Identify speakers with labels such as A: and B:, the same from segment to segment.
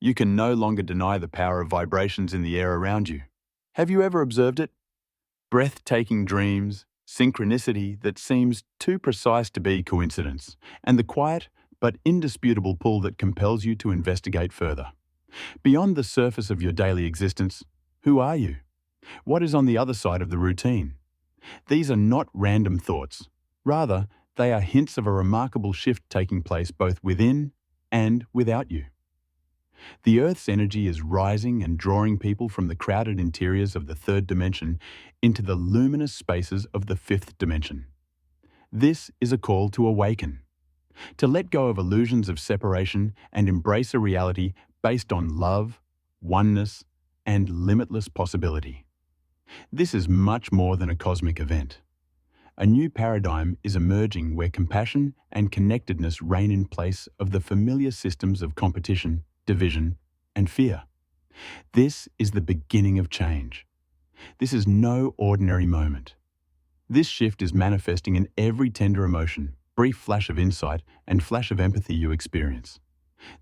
A: You can no longer deny the power of vibrations in the air around you. Have you ever observed it? Breathtaking dreams, synchronicity that seems too precise to be coincidence, and the quiet but indisputable pull that compels you to investigate further. Beyond the surface of your daily existence, who are you? What is on the other side of the routine? These are not random thoughts. Rather, they are hints of a remarkable shift taking place both within and without you. The Earth's energy is rising and drawing people from the crowded interiors of the third dimension into the luminous spaces of the fifth dimension. This is a call to awaken, to let go of illusions of separation and embrace a reality based on love, oneness, and limitless possibility. This is much more than a cosmic event. A new paradigm is emerging where compassion and connectedness reign in place of the familiar systems of competition, division, and fear. This is the beginning of change. This is no ordinary moment. This shift is manifesting in every tender emotion, brief flash of insight, and flash of empathy you experience.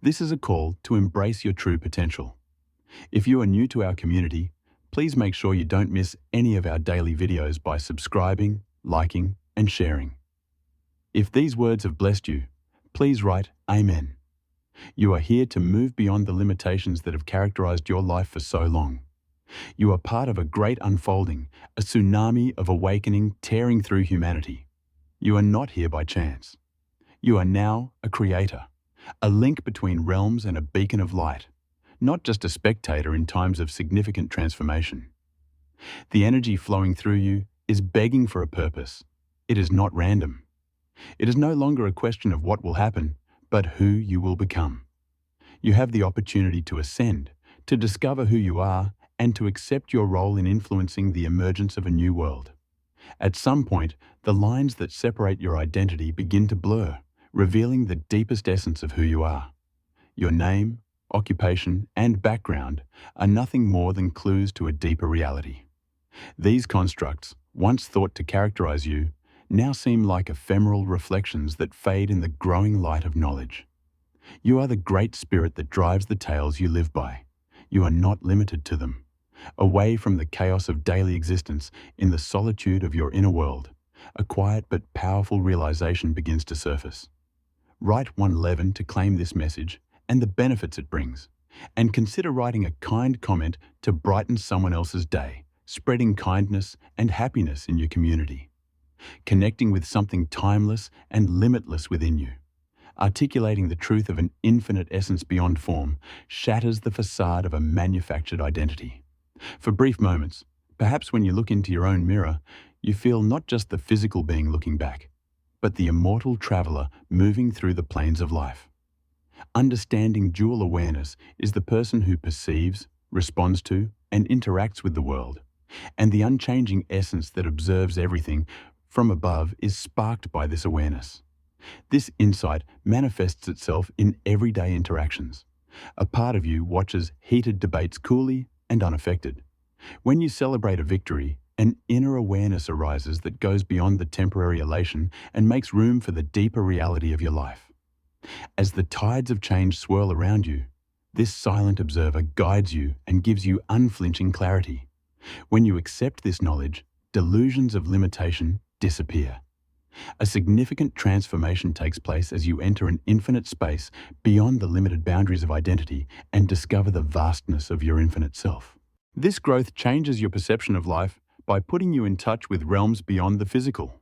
A: This is a call to embrace your true potential. If you are new to our community, please make sure you don't miss any of our daily videos by subscribing, liking, and sharing. If these words have blessed you, please write Amen. You are here to move beyond the limitations that have characterized your life for so long. You are part of a great unfolding, a tsunami of awakening tearing through humanity. You are not here by chance. You are now a creator, a link between realms and a beacon of light, not just a spectator in times of significant transformation. The energy flowing through you is begging for a purpose. It is not random. It is no longer a question of what will happen, but who you will become. You have the opportunity to ascend, to discover who you are, and to accept your role in influencing the emergence of a new world. At some point, the lines that separate your identity begin to blur, revealing the deepest essence of who you are. Your name, occupation, and background are nothing more than clues to a deeper reality. These constructs, once thought to characterize you, now seem like ephemeral reflections that fade in the growing light of knowledge. You are the great spirit that drives the tales you live by. You are not limited to them. Away from the chaos of daily existence, in the solitude of your inner world, a quiet but powerful realization begins to surface. Write one Levin to claim this message and the benefits it brings, and consider writing a kind comment to brighten someone else's day, spreading kindness and happiness in your community. Connecting with something timeless and limitless within you. Articulating the truth of an infinite essence beyond form shatters the facade of a manufactured identity. For brief moments, perhaps when you look into your own mirror, you feel not just the physical being looking back, but the immortal traveler moving through the planes of life. Understanding dual awareness is the person who perceives, responds to, and interacts with the world, and the unchanging essence that observes everything from above is sparked by this awareness. This insight manifests itself in everyday interactions. A part of you watches heated debates coolly and unaffected. When you celebrate a victory, an inner awareness arises that goes beyond the temporary elation and makes room for the deeper reality of your life. As the tides of change swirl around you, this silent observer guides you and gives you unflinching clarity. When you accept this knowledge, delusions of limitation disappear. A significant transformation takes place as you enter an infinite space beyond the limited boundaries of identity and discover the vastness of your infinite self. This growth changes your perception of life by putting you in touch with realms beyond the physical.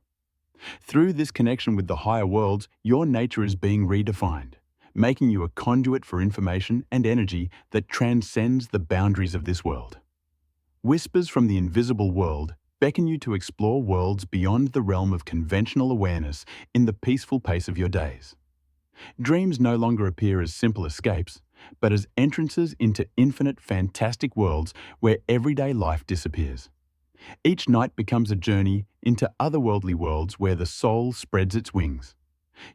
A: Through this connection with the higher worlds, your nature is being redefined, making you a conduit for information and energy that transcends the boundaries of this world. Whispers from the invisible world beckon you to explore worlds beyond the realm of conventional awareness in the peaceful pace of your days. Dreams no longer appear as simple escapes, but as entrances into infinite, fantastic worlds where everyday life disappears. Each night becomes a journey into otherworldly worlds where the soul spreads its wings.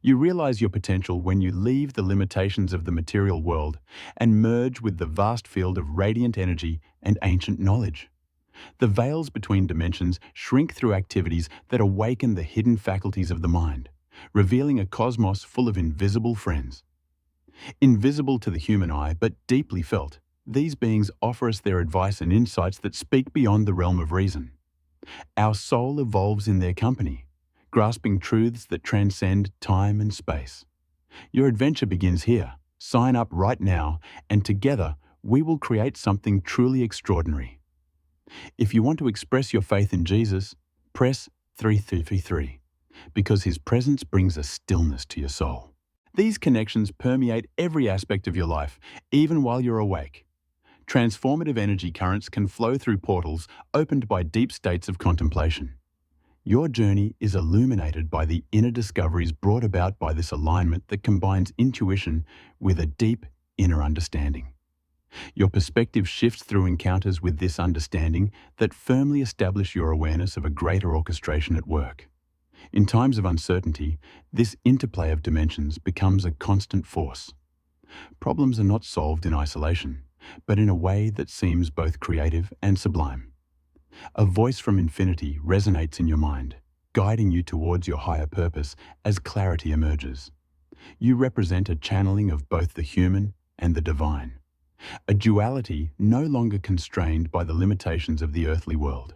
A: You realize your potential when you leave the limitations of the material world and merge with the vast field of radiant energy and ancient knowledge. The veils between dimensions shrink through activities that awaken the hidden faculties of the mind, revealing a cosmos full of invisible friends. Invisible to the human eye, but deeply felt, these beings offer us their advice and insights that speak beyond the realm of reason. Our soul evolves in their company, grasping truths that transcend time and space. Your adventure begins here. Sign up right now, and together we will create something truly extraordinary. If you want to express your faith in Jesus, press 333, because his presence brings a stillness to your soul. These connections permeate every aspect of your life, even while you're awake. Transformative energy currents can flow through portals opened by deep states of contemplation. Your journey is illuminated by the inner discoveries brought about by this alignment that combines intuition with a deep inner understanding. Your perspective shifts through encounters with this understanding that firmly establish your awareness of a greater orchestration at work. In times of uncertainty, this interplay of dimensions becomes a constant force. Problems are not solved in isolation, but in a way that seems both creative and sublime. A voice from infinity resonates in your mind, guiding you towards your higher purpose as clarity emerges. You represent a channeling of both the human and the divine, a duality no longer constrained by the limitations of the earthly world.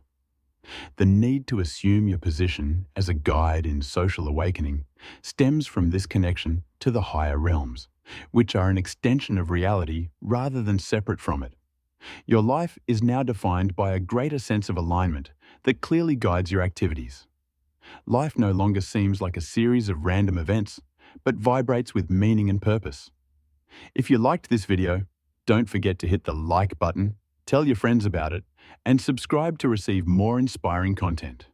A: The need to assume your position as a guide in social awakening stems from this connection to the higher realms, which are an extension of reality rather than separate from it. Your life is now defined by a greater sense of alignment that clearly guides your activities. Life no longer seems like a series of random events, but vibrates with meaning and purpose. If you liked this video, don't forget to hit the like button, tell your friends about it, and subscribe to receive more inspiring content.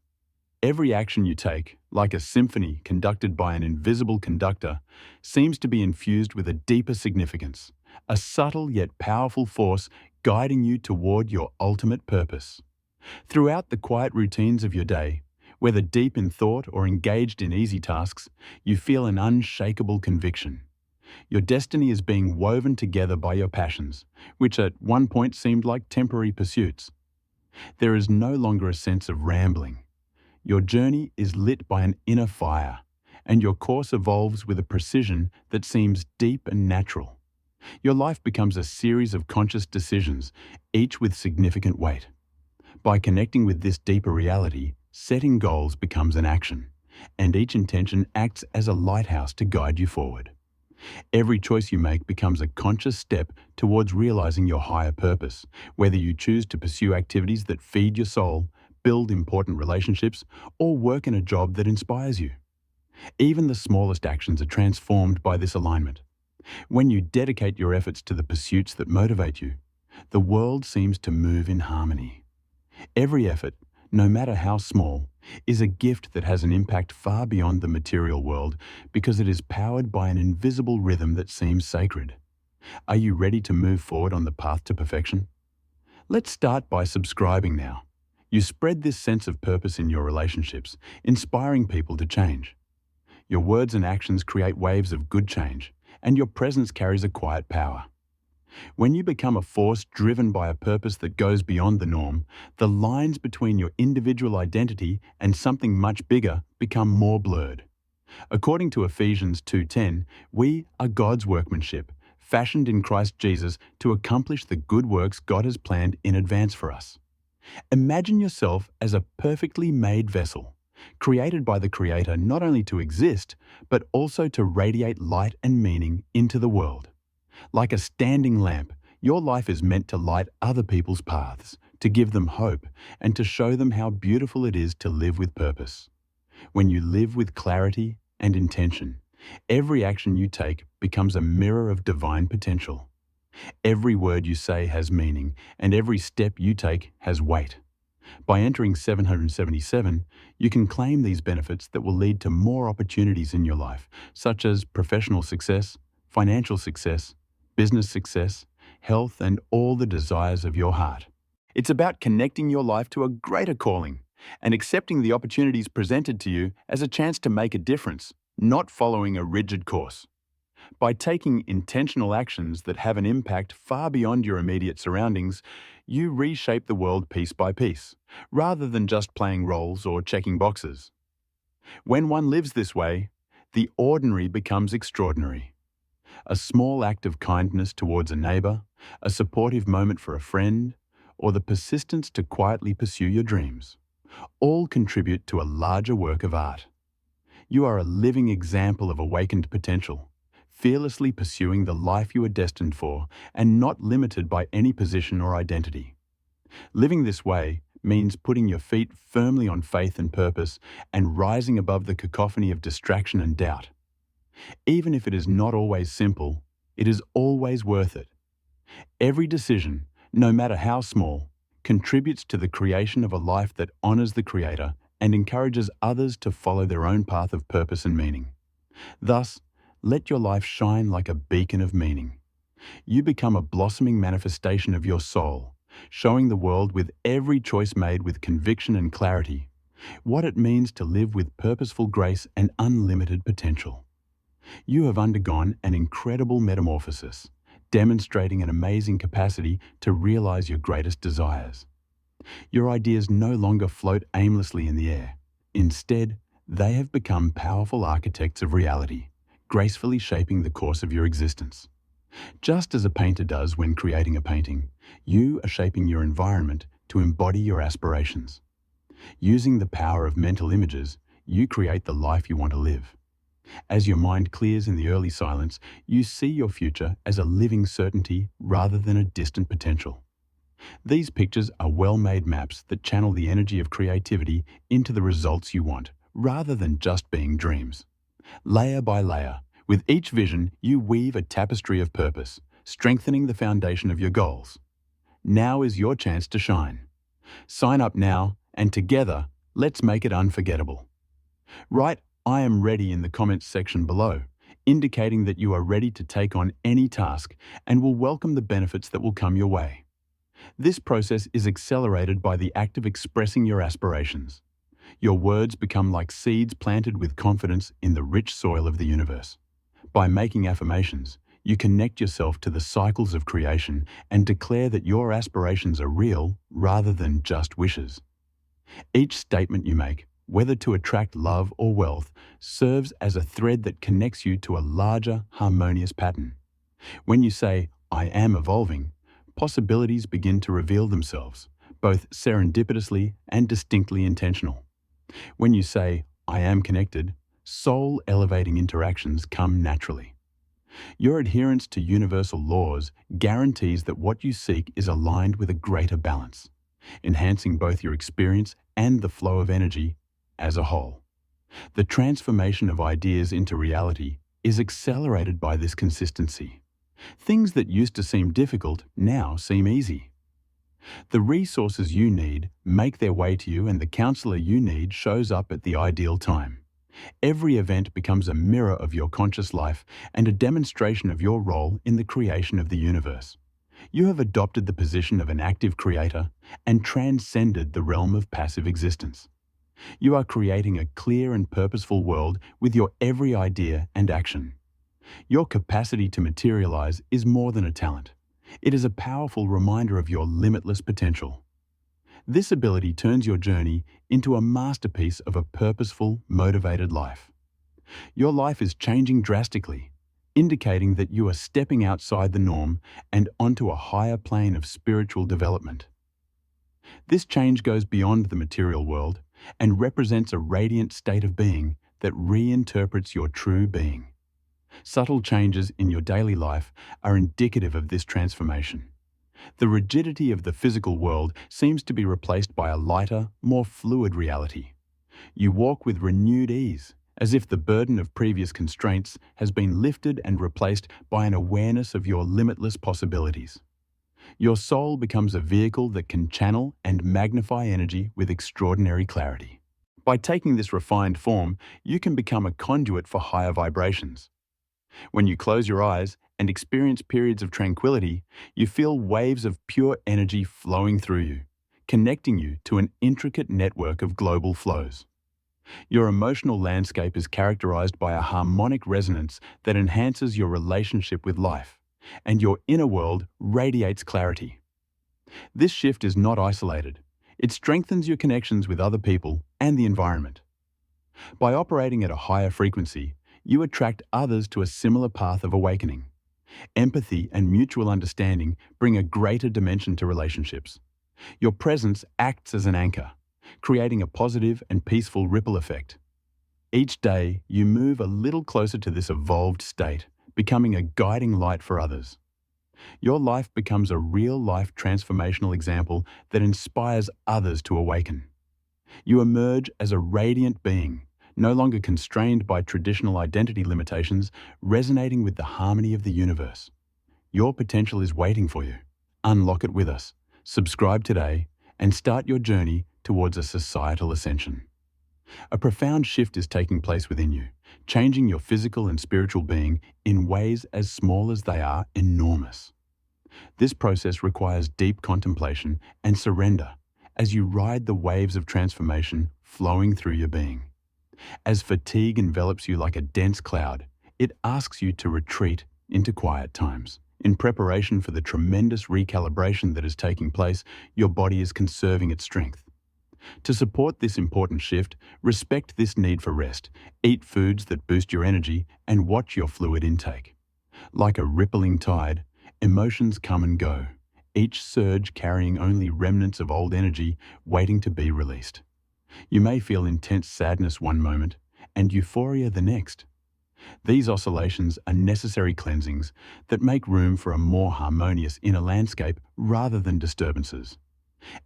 A: Every action you take, like a symphony conducted by an invisible conductor, seems to be infused with a deeper significance, a subtle yet powerful force guiding you toward your ultimate purpose. Throughout the quiet routines of your day, whether deep in thought or engaged in easy tasks, you feel an unshakable conviction. Your destiny is being woven together by your passions, which at one point seemed like temporary pursuits. There is no longer a sense of rambling. Your journey is lit by an inner fire, and your course evolves with a precision that seems deep and natural. Your life becomes a series of conscious decisions, each with significant weight. By connecting with this deeper reality, setting goals becomes an action, and each intention acts as a lighthouse to guide you forward. Every choice you make becomes a conscious step towards realizing your higher purpose, whether you choose to pursue activities that feed your soul, build important relationships, or work in a job that inspires you. Even the smallest actions are transformed by this alignment. When you dedicate your efforts to the pursuits that motivate you, the world seems to move in harmony. Every effort, no matter how small, is a gift that has an impact far beyond the material world because it is powered by an invisible rhythm that seems sacred. Are you ready to move forward on the path to perfection? Let's start by subscribing now. You spread this sense of purpose in your relationships, inspiring people to change. Your words and actions create waves of good change, and your presence carries a quiet power. When you become a force driven by a purpose that goes beyond the norm, the lines between your individual identity and something much bigger become more blurred. According to Ephesians 2:10, we are God's workmanship, fashioned in Christ Jesus to accomplish the good works God has planned in advance for us. Imagine yourself as a perfectly made vessel, created by the Creator not only to exist, but also to radiate light and meaning into the world. Like a standing lamp, your life is meant to light other people's paths, to give them hope, and to show them how beautiful it is to live with purpose. When you live with clarity and intention, every action you take becomes a mirror of divine potential. Every word you say has meaning, and every step you take has weight. By entering 777, you can claim these benefits that will lead to more opportunities in your life, such as professional success, financial success, business success, health, and all the desires of your heart. It's about connecting your life to a greater calling and accepting the opportunities presented to you as a chance to make a difference, not following a rigid course. By taking intentional actions that have an impact far beyond your immediate surroundings, you reshape the world piece by piece, rather than just playing roles or checking boxes. When one lives this way, the ordinary becomes extraordinary. A small act of kindness towards a neighbor, a supportive moment for a friend, or the persistence to quietly pursue your dreams, all contribute to a larger work of art. You are a living example of awakened potential, fearlessly pursuing the life you are destined for and not limited by any position or identity. Living this way means putting your feet firmly on faith and purpose and rising above the cacophony of distraction and doubt. Even if it is not always simple, it is always worth it. Every decision, no matter how small, contributes to the creation of a life that honors the Creator and encourages others to follow their own path of purpose and meaning. Thus, let your life shine like a beacon of meaning. You become a blossoming manifestation of your soul, showing the world with every choice made with conviction and clarity what it means to live with purposeful grace and unlimited potential. You have undergone an incredible metamorphosis, demonstrating an amazing capacity to realize your greatest desires. Your ideas no longer float aimlessly in the air. Instead, they have become powerful architects of reality, gracefully shaping the course of your existence. Just as a painter does when creating a painting, you are shaping your environment to embody your aspirations. Using the power of mental images, you create the life you want to live. As your mind clears in the early silence, you see your future as a living certainty rather than a distant potential. These pictures are well-made maps that channel the energy of creativity into the results you want, rather than just being dreams. Layer by layer, with each vision, you weave a tapestry of purpose, strengthening the foundation of your goals. Now is your chance to shine. Sign up now, and together, let's make it unforgettable. Write "I am ready" in the comments section below, indicating that you are ready to take on any task and will welcome the benefits that will come your way. This process is accelerated by the act of expressing your aspirations. Your words become like seeds planted with confidence in the rich soil of the universe. By making affirmations, you connect yourself to the cycles of creation and declare that your aspirations are real rather than just wishes. Each statement you make, whether to attract love or wealth, serves as a thread that connects you to a larger, harmonious pattern. When you say, "I am evolving," possibilities begin to reveal themselves, both serendipitously and distinctly intentional. When you say, "I am connected," soul-elevating interactions come naturally. Your adherence to universal laws guarantees that what you seek is aligned with a greater balance, enhancing both your experience and the flow of energy as a whole. The transformation of ideas into reality is accelerated by this consistency. Things that used to seem difficult now seem easy. The resources you need make their way to you, and the counselor you need shows up at the ideal time. Every event becomes a mirror of your conscious life and a demonstration of your role in the creation of the universe. You have adopted the position of an active creator and transcended the realm of passive existence. You are creating a clear and purposeful world with your every idea and action. Your capacity to materialize is more than a talent. It is a powerful reminder of your limitless potential. This ability turns your journey into a masterpiece of a purposeful, motivated life. Your life is changing drastically, indicating that you are stepping outside the norm and onto a higher plane of spiritual development. This change goes beyond the material world and represents a radiant state of being that reinterprets your true being. Subtle changes in your daily life are indicative of this transformation. The rigidity of the physical world seems to be replaced by a lighter, more fluid reality. You walk with renewed ease, as if the burden of previous constraints has been lifted and replaced by an awareness of your limitless possibilities. Your soul becomes a vehicle that can channel and magnify energy with extraordinary clarity. By taking this refined form, you can become a conduit for higher vibrations. When you close your eyes and experience periods of tranquility, you feel waves of pure energy flowing through you, connecting you to an intricate network of global flows. Your emotional landscape is characterized by a harmonic resonance that enhances your relationship with life, and your inner world radiates clarity. This shift is not isolated. It strengthens your connections with other people and the environment. By operating at a higher frequency, you attract others to a similar path of awakening, Empathy and mutual understanding bring a greater dimension to relationships. Your presence acts as an anchor, creating a positive and peaceful ripple effect. Each day, you move a little closer to this evolved state, becoming a guiding light for others. Your life becomes a real-life transformational example that inspires others to awaken. You emerge as a radiant being, no longer constrained by traditional identity limitations, resonating with the harmony of the universe. Your potential is waiting for you. Unlock it with us. Subscribe today and start your journey towards a societal ascension. A profound shift is taking place within you, changing your physical and spiritual being in ways as small as they are enormous. This process requires deep contemplation and surrender as you ride the waves of transformation flowing through your being. As fatigue envelops you like a dense cloud, it asks you to retreat into quiet times. In preparation for the tremendous recalibration that is taking place, your body is conserving its strength. To support this important shift, respect this need for rest, eat foods that boost your energy, and watch your fluid intake. Like a rippling tide, emotions come and go, each surge carrying only remnants of old energy waiting to be released. You may feel intense sadness one moment and euphoria the next. These oscillations are necessary cleansings that make room for a more harmonious inner landscape rather than disturbances.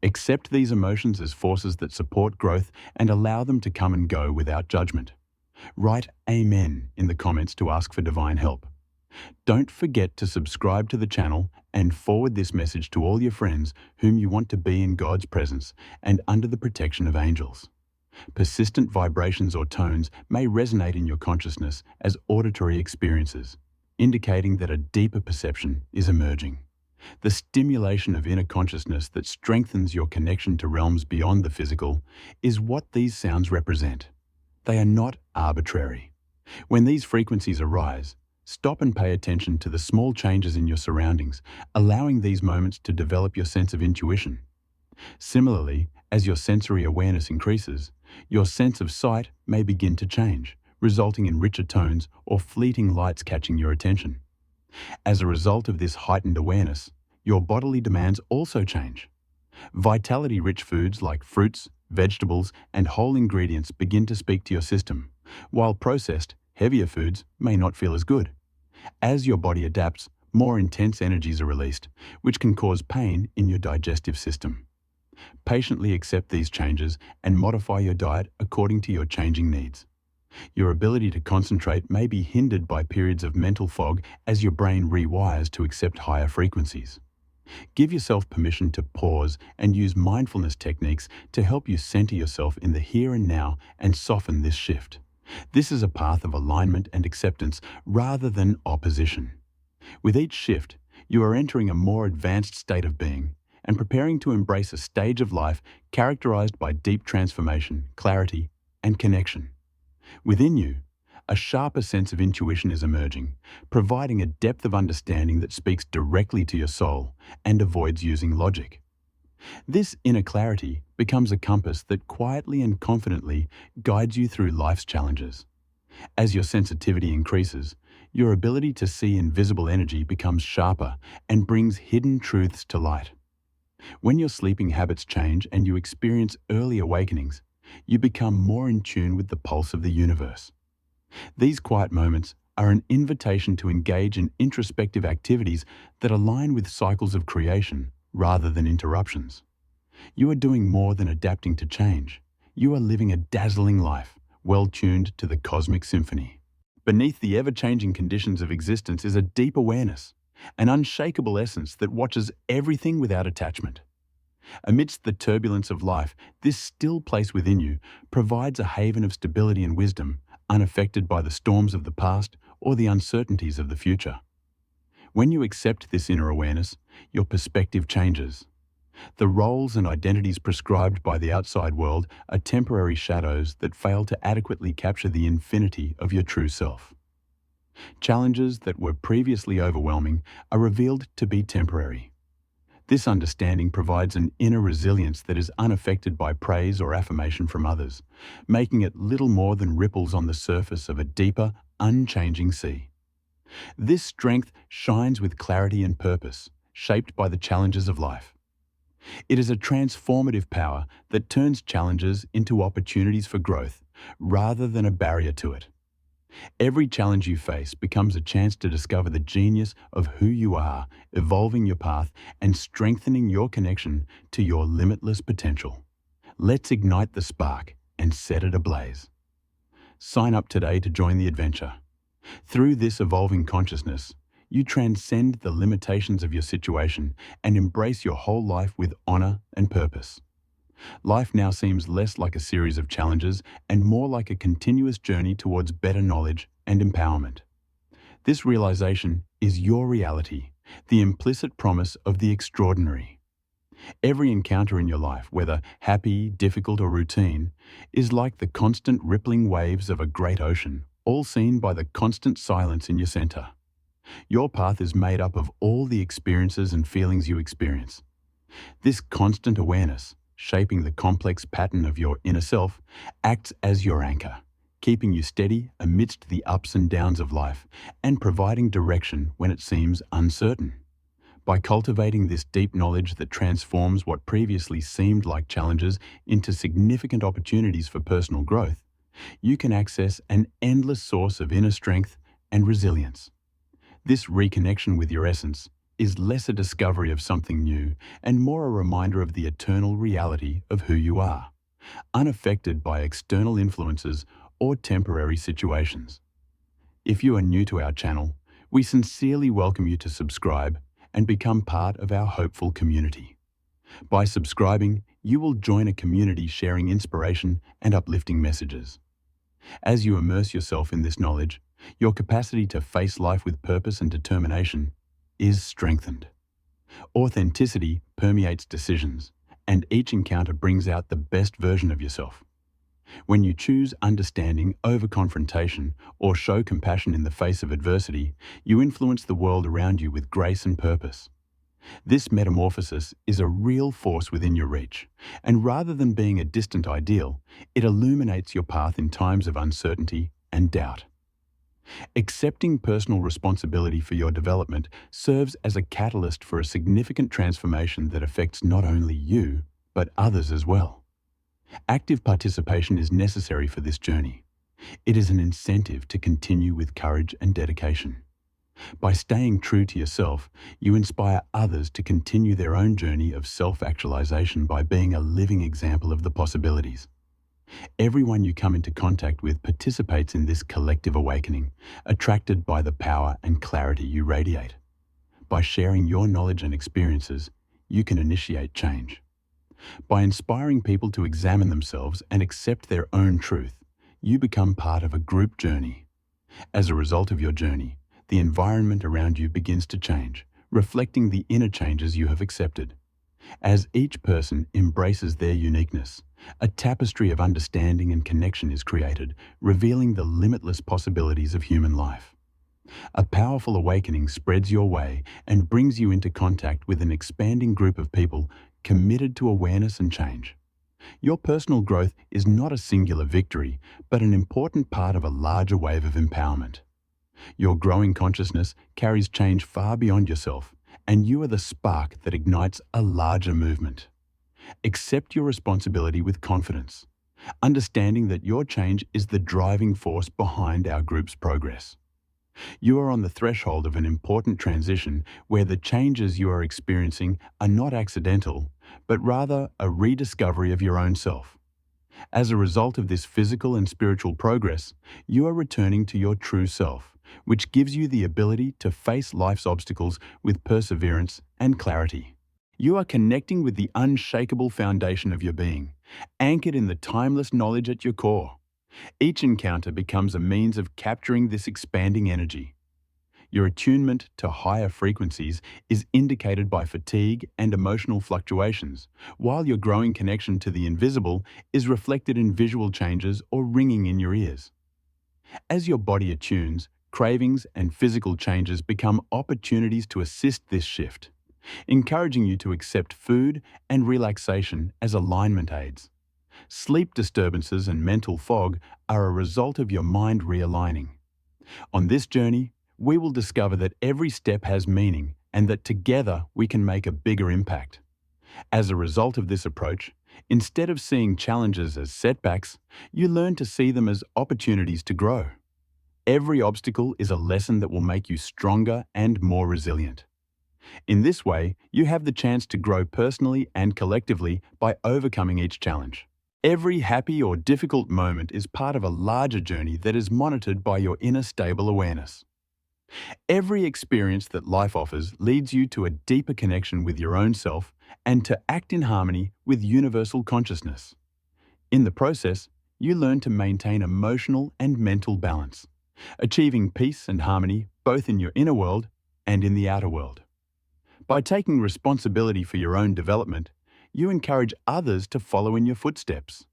A: Accept these emotions as forces that support growth and allow them to come and go without judgment. Write Amen in the comments to ask for divine help. Don't forget to subscribe to the channel and forward this message to all your friends whom you want to be in God's presence and under the protection of angels. Persistent vibrations or tones may resonate in your consciousness as auditory experiences, indicating that a deeper perception is emerging. The stimulation of inner consciousness that strengthens your connection to realms beyond the physical is what these sounds represent. They are not arbitrary. When these frequencies arise, stop and pay attention to the small changes in your surroundings, allowing these moments to develop your sense of intuition. Similarly, as your sensory awareness increases, your sense of sight may begin to change, resulting in richer tones or fleeting lights catching your attention. As a result of this heightened awareness, your bodily demands also change. Vitality-rich foods like fruits, vegetables, and whole ingredients begin to speak to your system, while processed, heavier foods may not feel as good. As your body adapts, more intense energies are released, which can cause pain in your digestive system. Patiently accept these changes and modify your diet according to your changing needs. Your ability to concentrate may be hindered by periods of mental fog as your brain rewires to accept higher frequencies. Give yourself permission to pause and use mindfulness techniques to help you center yourself in the here and now and soften this shift. This is a path of alignment and acceptance rather than opposition. With each shift, you are entering a more advanced state of being and preparing to embrace a stage of life characterized by deep transformation, clarity, and connection. Within you, a sharper sense of intuition is emerging, providing a depth of understanding that speaks directly to your soul and avoids using logic. This inner clarity becomes a compass that quietly and confidently guides you through life's challenges. As your sensitivity increases, your ability to see invisible energy becomes sharper and brings hidden truths to light. When your sleeping habits change and you experience early awakenings, you become more in tune with the pulse of the universe. These quiet moments are an invitation to engage in introspective activities that align with cycles of creation rather than interruptions. You are doing more than adapting to change. You are living a dazzling life, well tuned to the cosmic symphony. Beneath the ever-changing conditions of existence is a deep awareness, an unshakable essence that watches everything without attachment. Amidst the turbulence of life, this still place within you provides a haven of stability and wisdom, unaffected by the storms of the past or the uncertainties of the future. When you accept this inner awareness, your perspective changes. The roles and identities prescribed by the outside world are temporary shadows that fail to adequately capture the infinity of your true self. Challenges that were previously overwhelming are revealed to be temporary. This understanding provides an inner resilience that is unaffected by praise or affirmation from others, making it little more than ripples on the surface of a deeper, unchanging sea. This strength shines with clarity and purpose, shaped by the challenges of life. It is a transformative power that turns challenges into opportunities for growth rather than a barrier to it. Every challenge you face becomes a chance to discover the genius of who you are, evolving your path and strengthening your connection to your limitless potential. Let's ignite the spark and set it ablaze. Sign up today to join the adventure. Through this evolving consciousness, you transcend the limitations of your situation and embrace your whole life with honor and purpose. Life now seems less like a series of challenges and more like a continuous journey towards better knowledge and empowerment. This realization is your reality, the implicit promise of the extraordinary. Every encounter in your life, whether happy, difficult, or routine, is like the constant rippling waves of a great ocean, all seen by the constant silence in your center. Your path is made up of all the experiences and feelings you experience. This constant awareness, shaping the complex pattern of your inner self, acts as your anchor, keeping you steady amidst the ups and downs of life and providing direction when it seems uncertain. By cultivating this deep knowledge that transforms what previously seemed like challenges into significant opportunities for personal growth, you can access an endless source of inner strength and resilience. This reconnection with your essence is less a discovery of something new and more a reminder of the eternal reality of who you are, unaffected by external influences or temporary situations. If you are new to our channel, we sincerely welcome you to subscribe and become part of our hopeful community. By subscribing, you will join a community sharing inspiration and uplifting messages. As you immerse yourself in this knowledge, your capacity to face life with purpose and determination is strengthened. Authenticity permeates decisions, and each encounter brings out the best version of yourself. When you choose understanding over confrontation or show compassion in the face of adversity, you influence the world around you with grace and purpose. This metamorphosis is a real force within your reach, and rather than being a distant ideal, it illuminates your path in times of uncertainty and doubt. Accepting personal responsibility for your development serves as a catalyst for a significant transformation that affects not only you, but others as well. Active participation is necessary for this journey. It is an incentive to continue with courage and dedication. By staying true to yourself, you inspire others to continue their own journey of self-actualization by being a living example of the possibilities. Everyone you come into contact with participates in this collective awakening, attracted by the power and clarity you radiate. By sharing your knowledge and experiences, you can initiate change. By inspiring people to examine themselves and accept their own truth, you become part of a group journey. As a result of your journey, the environment around you begins to change, reflecting the inner changes you have accepted. As each person embraces their uniqueness, a tapestry of understanding and connection is created, revealing the limitless possibilities of human life. A powerful awakening spreads your way and brings you into contact with an expanding group of people committed to awareness and change. Your personal growth is not a singular victory, but an important part of a larger wave of empowerment. Your growing consciousness carries change far beyond yourself, and you are the spark that ignites a larger movement. Accept your responsibility with confidence, understanding that your change is the driving force behind our group's progress. You are on the threshold of an important transition where the changes you are experiencing are not accidental, but rather a rediscovery of your own self. As a result of this physical and spiritual progress, you are returning to your true self, which gives you the ability to face life's obstacles with perseverance and clarity. You are connecting with the unshakable foundation of your being, anchored in the timeless knowledge at your core. Each encounter becomes a means of capturing this expanding energy. Your attunement to higher frequencies is indicated by fatigue and emotional fluctuations, while your growing connection to the invisible is reflected in visual changes or ringing in your ears. As your body attunes, cravings and physical changes become opportunities to assist this shift, encouraging you to accept food and relaxation as alignment aids. Sleep disturbances and mental fog are a result of your mind realigning. On this journey, we will discover that every step has meaning and that together we can make a bigger impact. As a result of this approach, instead of seeing challenges as setbacks, you learn to see them as opportunities to grow. Every obstacle is a lesson that will make you stronger and more resilient. In this way, you have the chance to grow personally and collectively by overcoming each challenge. Every happy or difficult moment is part of a larger journey that is monitored by your inner stable awareness. Every experience that life offers leads you to a deeper connection with your own self and to act in harmony with universal consciousness. In the process, you learn to maintain emotional and mental balance, achieving peace and harmony both in your inner world and in the outer world. By taking responsibility for your own development, you encourage others to follow in your footsteps.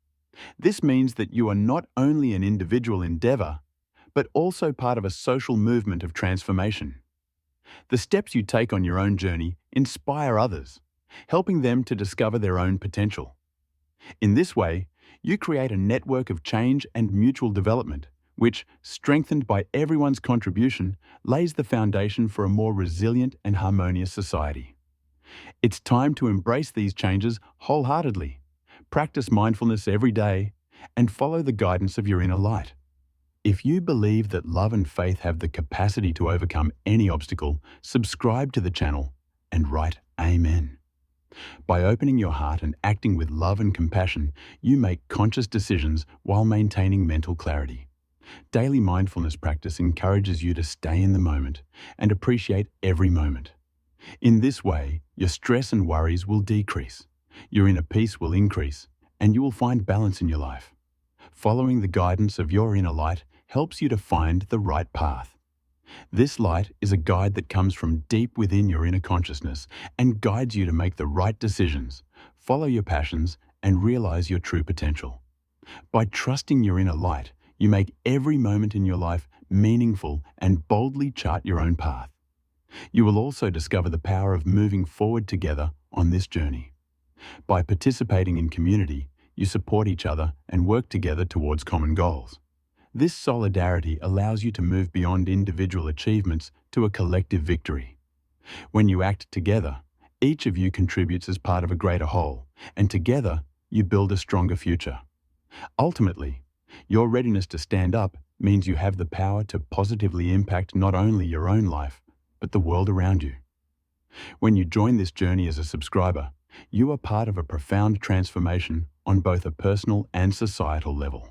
A: This means that you are not only an individual endeavor, but also part of a social movement of transformation. The steps you take on your own journey inspire others, helping them to discover their own potential. In this way, you create a network of change and mutual development, which, strengthened by everyone's contribution, lays the foundation for a more resilient and harmonious society. It's time to embrace these changes wholeheartedly, practice mindfulness every day, and follow the guidance of your inner light. If you believe that love and faith have the capacity to overcome any obstacle, subscribe to the channel and write Amen. By opening your heart and acting with love and compassion, you make conscious decisions while maintaining mental clarity. Daily mindfulness practice encourages you to stay in the moment and appreciate every moment. In this way, your stress and worries will decrease, your inner peace will increase, and you will find balance in your life. Following the guidance of your inner light helps you to find the right path. This light is a guide that comes from deep within your inner consciousness and guides you to make the right decisions, follow your passions, and realize your true potential. By trusting your inner light, you make every moment in your life meaningful and boldly chart your own path. You will also discover the power of moving forward together on this journey. By participating in community, you support each other and work together towards common goals. This solidarity allows you to move beyond individual achievements to a collective victory. When you act together, each of you contributes as part of a greater whole, and together you build a stronger future. Ultimately, your readiness to stand up means you have the power to positively impact not only your own life, but the world around you. When you join this journey as a subscriber, you are part of a profound transformation on both a personal and societal level.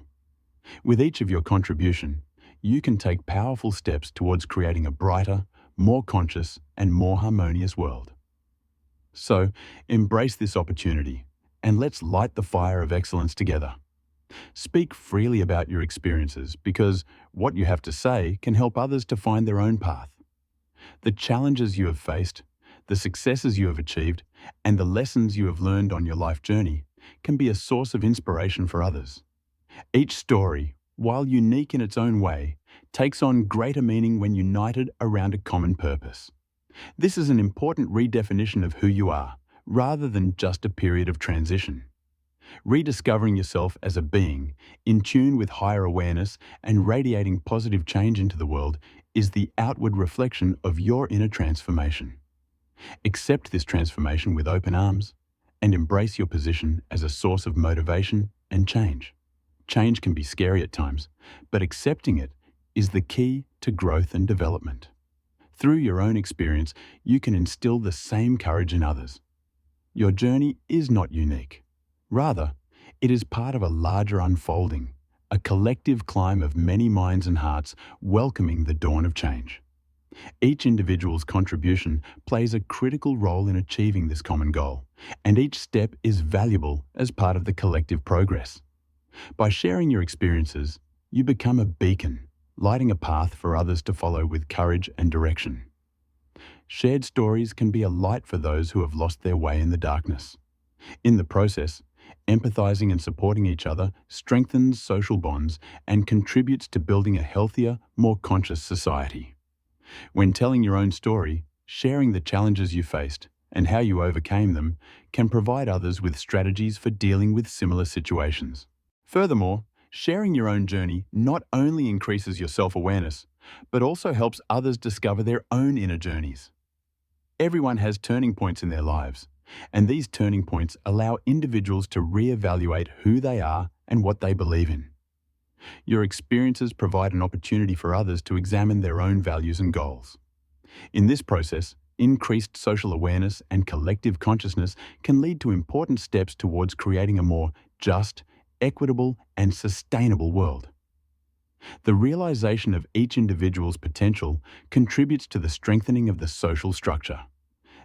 A: With each of your contribution, you can take powerful steps towards creating a brighter, more conscious, and more harmonious world. So, embrace this opportunity, and let's light the fire of excellence together. Speak freely about your experiences because what you have to say can help others to find their own path. The challenges you have faced, the successes you have achieved, and the lessons you have learned on your life journey can be a source of inspiration for others. Each story, while unique in its own way, takes on greater meaning when united around a common purpose. This is an important redefinition of who you are, rather than just a period of transition. Rediscovering yourself as a being, in tune with higher awareness and radiating positive change into the world, is the outward reflection of your inner transformation. Accept this transformation with open arms and embrace your position as a source of motivation and change. Change can be scary at times, but accepting it is the key to growth and development. Through your own experience, you can instill the same courage in others. Your journey is not unique. Rather, it is part of a larger unfolding, a collective climb of many minds and hearts welcoming the dawn of change. Each individual's contribution plays a critical role in achieving this common goal, and each step is valuable as part of the collective progress. By sharing your experiences, you become a beacon, lighting a path for others to follow with courage and direction. Shared stories can be a light for those who have lost their way in the darkness. In the process, empathizing and supporting each other strengthens social bonds and contributes to building a healthier, more conscious society. When telling your own story, sharing the challenges you faced and how you overcame them can provide others with strategies for dealing with similar situations. Furthermore, sharing your own journey not only increases your self-awareness, but also helps others discover their own inner journeys. Everyone has turning points in their lives, and these turning points allow individuals to reevaluate who they are and what they believe in. Your experiences provide an opportunity for others to examine their own values and goals. In this process, increased social awareness and collective consciousness can lead to important steps towards creating a more just, equitable, and sustainable world. The realization of each individual's potential contributes to the strengthening of the social structure.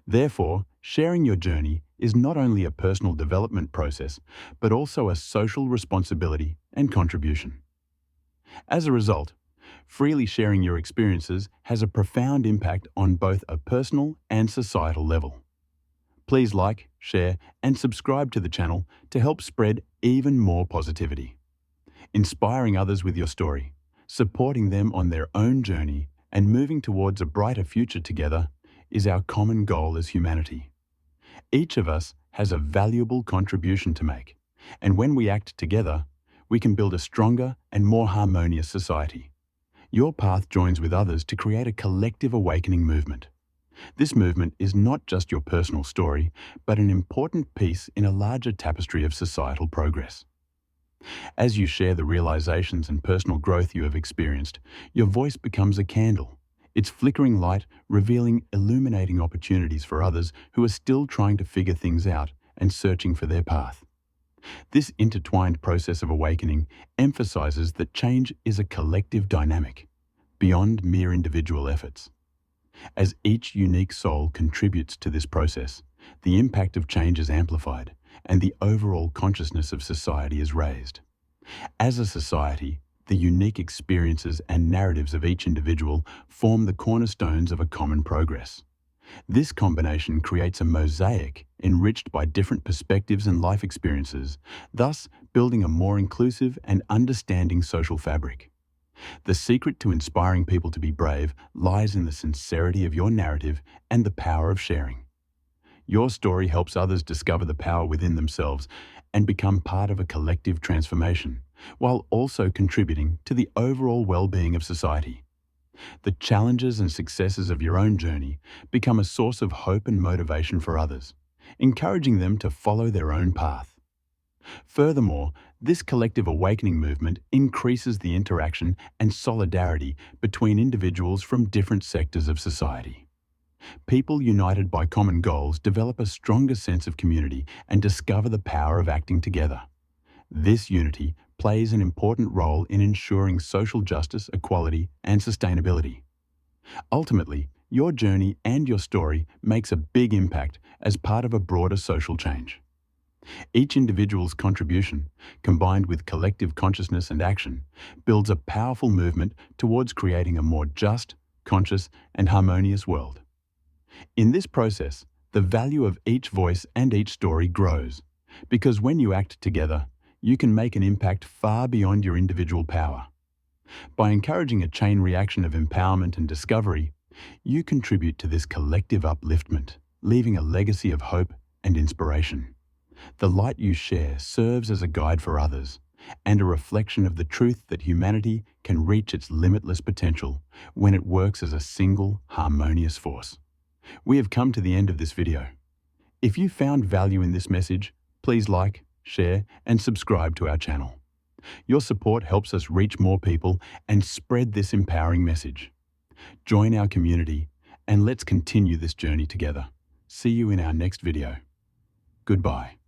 A: Therefore, sharing your journey is not only a personal development process, but also a social responsibility and contribution. As a result, freely sharing your experiences has a profound impact on both a personal and societal level. Please like, share, and subscribe to the channel to help spread even more positivity. Inspiring others with your story, supporting them on their own journey, and moving towards a brighter future together is our common goal as humanity. Each of us has a valuable contribution to make, and when we act together, we can build a stronger and more harmonious society. Your path joins with others to create a collective awakening movement. This movement is not just your personal story, but an important piece in a larger tapestry of societal progress. As you share the realizations and personal growth you have experienced, your voice becomes a candle, its flickering light revealing illuminating opportunities for others who are still trying to figure things out and searching for their path. This intertwined process of awakening emphasizes that change is a collective dynamic, beyond mere individual efforts. As each unique soul contributes to this process, the impact of change is amplified, and the overall consciousness of society is raised. As a society, the unique experiences and narratives of each individual form the cornerstones of a common progress. This combination creates a mosaic enriched by different perspectives and life experiences, thus building a more inclusive and understanding social fabric. The secret to inspiring people to be brave lies in the sincerity of your narrative and the power of sharing. Your story helps others discover the power within themselves and become part of a collective transformation, while also contributing to the overall well-being of society. The challenges and successes of your own journey become a source of hope and motivation for others, encouraging them to follow their own path. Furthermore, this collective awakening movement increases the interaction and solidarity between individuals from different sectors of society. People united by common goals develop a stronger sense of community and discover the power of acting together. This unity plays an important role in ensuring social justice, equality, and sustainability. Ultimately, your journey and your story makes a big impact as part of a broader social change. Each individual's contribution, combined with collective consciousness and action, builds a powerful movement towards creating a more just, conscious, and harmonious world. In this process, the value of each voice and each story grows, because when you act together, you can make an impact far beyond your individual power. By encouraging a chain reaction of empowerment and discovery, you contribute to this collective upliftment, leaving a legacy of hope and inspiration. The light you share serves as a guide for others, and a reflection of the truth that humanity can reach its limitless potential when it works as a single, harmonious force. We have come to the end of this video. If you found value in this message, please like, share, and subscribe to our channel. Your support helps us reach more people and spread this empowering message. Join our community, and let's continue this journey together. See you in our next video. Goodbye.